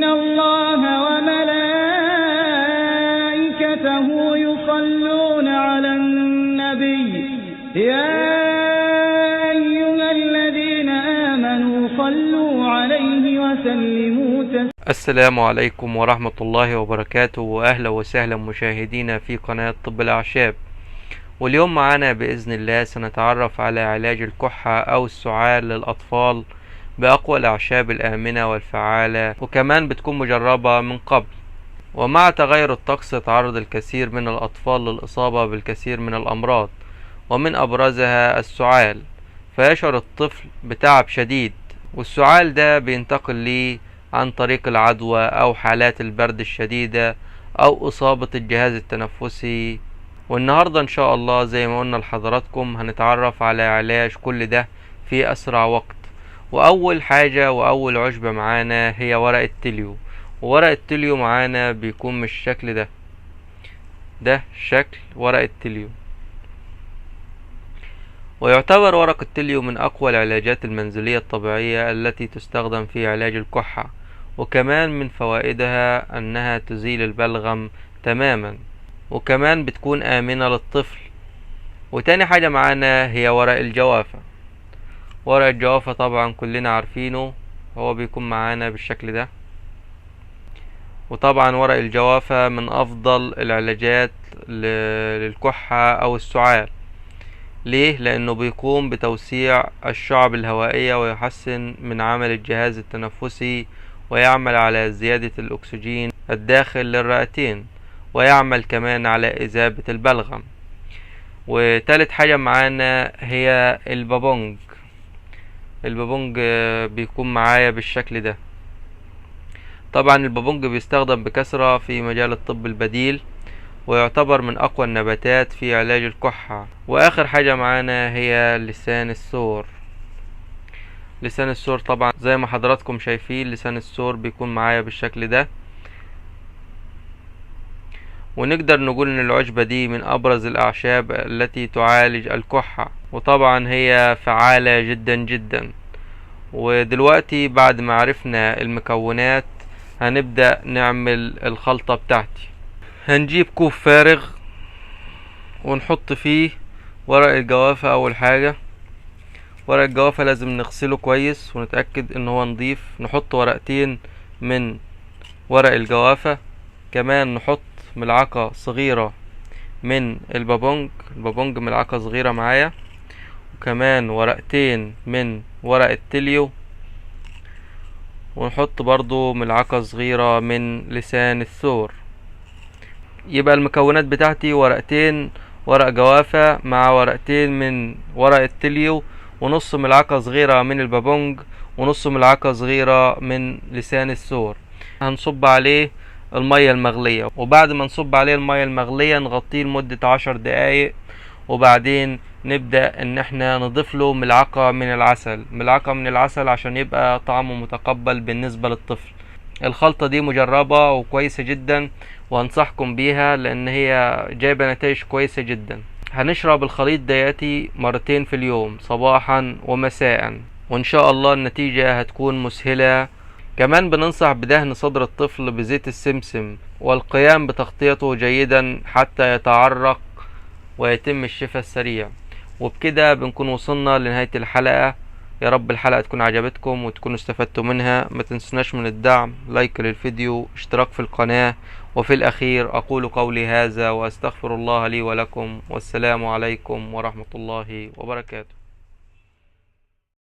إن الله وملائكته يصلون على النبي يا أيها الذين آمنوا صلوا عليه وسلموا تسليما. السلام عليكم ورحمة الله وبركاته، وأهلا وسهلا مشاهدينا في قناة طب الأعشاب. واليوم معنا بإذن الله سنتعرف على علاج الكحة أو السعال للأطفال بأقوى الأعشاب الآمنة والفعالة، وكمان بتكون مجربة من قبل. ومع تغير الطقس يتعرض الكثير من الأطفال للإصابة بالكثير من الأمراض، ومن أبرزها السعال، فيشعر الطفل بتعب شديد، والسعال ده بينتقل ليه عن طريق العدوى أو حالات البرد الشديدة أو إصابة الجهاز التنفسي. والنهاردة إن شاء الله زي ما قلنا لحضراتكم هنتعرف على علاج كل ده في أسرع وقت. وأول حاجة وأول عشبة معانا هي ورق التليو. وورق التليو معانا بيكون بالشكل ده شكل ورق التليو. ويعتبر ورق التليو من أقوى العلاجات المنزلية الطبيعية التي تستخدم في علاج الكحة، وكمان من فوائدها أنها تزيل البلغم تماما، وكمان بتكون آمنة للطفل. وتاني حاجة معانا هي ورق الجوافة. ورق الجوافة طبعا كلنا عارفينه، هو بيكون معانا بالشكل ده. وطبعا ورق الجوافة من أفضل العلاجات للكحة أو السعال. ليه؟ لأنه بيقوم بتوسيع الشعب الهوائية ويحسن من عمل الجهاز التنفسي، ويعمل على زيادة الأكسجين الداخل للرئتين، ويعمل كمان على إذابة البلغم. وتالت حاجة معانا هي البابونج. البابونج بيكون معايا بالشكل ده. طبعا البابونج بيستخدم بكثرة في مجال الطب البديل، ويعتبر من أقوى النباتات في علاج الكحة. وآخر حاجة معانا هي لسان الثور. لسان الثور طبعا زي ما حضراتكم شايفين، لسان الثور بيكون معايا بالشكل ده. ونقدر نقول ان العشبة دي من ابرز الاعشاب التي تعالج الكحة، وطبعا هي فعالة جدا جدا. ودلوقتي بعد ما عرفنا المكونات هنبدأ نعمل الخلطة بتاعتي. هنجيب كوب فارغ ونحط فيه ورق الجوافة. اول حاجة ورق الجوافة لازم نغسله كويس ونتأكد ان هو نضيف. نحط ورقتين من ورق الجوافة، كمان نحط ملعقة صغيرة من البابونج ملعقة صغيرة معايا، وكمان ورقتين من ورق التليو، ونحط برضو ملعقة صغيرة من لسان الثور. يبقى المكونات بتاعتي ورقتين ورق جوافة مع ورقتين من ورق التليو، ونص ملعقة صغيرة من البابونج، ونص ملعقة صغيرة من لسان الثور. هنصب عليه المية المغلية، وبعد ما نصب عليه المية المغلية نغطيه لمدة 10 دقايق، وبعدين نبدأ ان احنا نضيف له ملعقة من العسل عشان يبقى طعمه متقبل بالنسبة للطفل. الخلطة دي مجربة وكويسة جدا، وانصحكم بيها لان هي جايبة نتائج كويسة جدا. هنشرب الخليط دياتي مرتين في اليوم، صباحا ومساء، وان شاء الله النتيجة هتكون مسهلة. كمان بننصح بدهن صدر الطفل بزيت السمسم، والقيام بتغطيته جيدا حتى يتعرق ويتم الشفاء السريع. وبكده بنكون وصلنا لنهاية الحلقة. يا رب الحلقة تكون عجبتكم وتكونوا استفدتوا منها. ما تنسوناش من الدعم، لايك للفيديو، اشتراك في القناة. وفي الأخير أقول قولي هذا وأستغفر الله لي ولكم، والسلام عليكم ورحمة الله وبركاته.